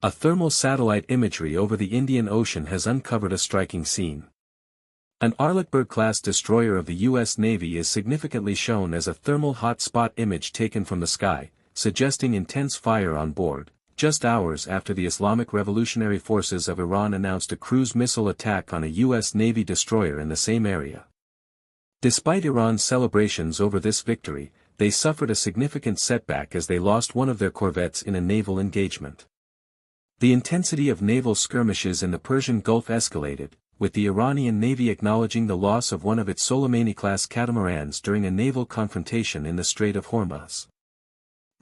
A thermal satellite imagery over the Indian Ocean has uncovered a striking scene. An Arlecburg-class destroyer of the U.S. Navy is significantly shown as a thermal hot spot image taken from the sky, suggesting intense fire on board, just hours after the Islamic Revolutionary Forces of Iran announced a cruise missile attack on a U.S. Navy destroyer in the same area. Despite Iran's celebrations over this victory, they suffered a significant setback as they lost one of their corvettes in a naval engagement. The intensity of naval skirmishes in the Persian Gulf escalated, with the Iranian Navy acknowledging the loss of one of its Soleimani-class catamarans during a naval confrontation in the Strait of Hormuz.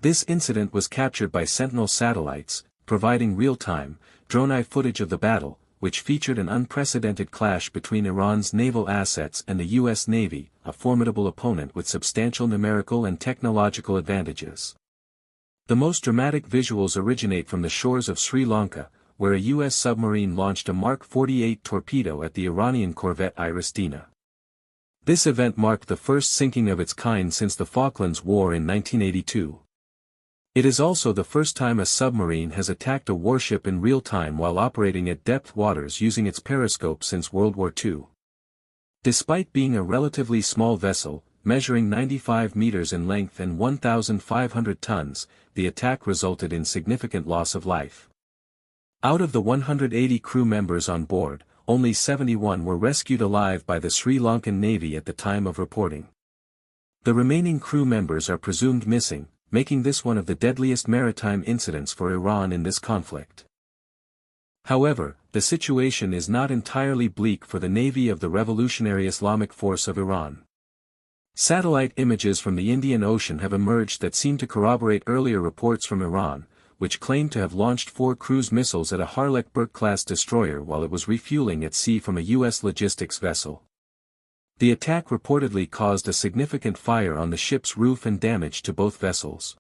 This incident was captured by Sentinel satellites, providing real-time, drone-eye footage of the battle, which featured an unprecedented clash between Iran's naval assets and the U.S. Navy, a formidable opponent with substantial numerical and technological advantages. The most dramatic visuals originate from the shores of Sri Lanka, where a U.S. submarine launched a Mark 48 torpedo at the Iranian corvette Irisdena. This event marked the first sinking of its kind since the Falklands War in 1982. It is also the first time a submarine has attacked a warship in real time while operating at depth waters using its periscope since World War II. Despite being a relatively small vessel, measuring 95 meters in length and 1,500 tons, the attack resulted in significant loss of life. Out of the 180 crew members on board, only 71 were rescued alive by the Sri Lankan Navy at the time of reporting. The remaining crew members are presumed missing, making this one of the deadliest maritime incidents for Iran in this conflict. However, the situation is not entirely bleak for the Navy of the Revolutionary Islamic Force of Iran. Satellite images from the Indian Ocean have emerged that seem to corroborate earlier reports from Iran, which claimed to have launched 4 cruise missiles at a Arlecburg-class destroyer while it was refueling at sea from a U.S. logistics vessel. The attack reportedly caused a significant fire on the ship's roof and damage to both vessels.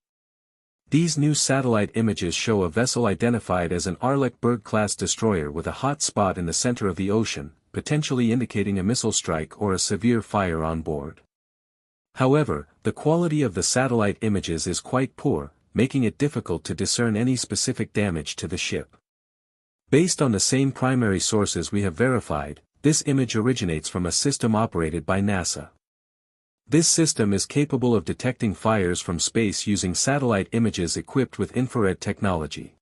These new satellite images show a vessel identified as an Arlecburg-class destroyer with a hot spot in the center of the ocean, potentially indicating a missile strike or a severe fire on board. However, the quality of the satellite images is quite poor, making it difficult to discern any specific damage to the ship. Based on the same primary sources we have verified, this image originates from a system operated by NASA. This system is capable of detecting fires from space using satellite images equipped with infrared technology.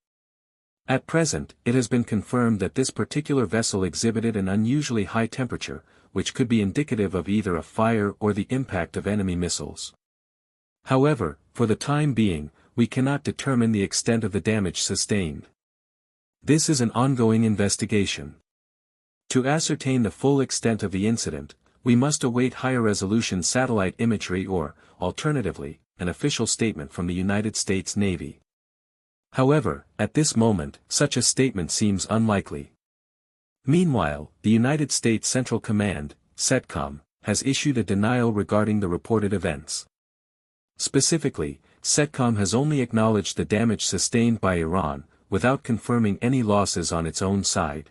At present, it has been confirmed that this particular vessel exhibited an unusually high temperature, which could be indicative of either a fire or the impact of enemy missiles. However, for the time being, we cannot determine the extent of the damage sustained. This is an ongoing investigation. To ascertain the full extent of the incident, we must await higher-resolution satellite imagery or, alternatively, an official statement from the United States Navy. However, at this moment, such a statement seems unlikely. Meanwhile, the United States Central Command, CENTCOM, has issued a denial regarding the reported events. Specifically, CENTCOM has only acknowledged the damage sustained by Iran, without confirming any losses on its own side.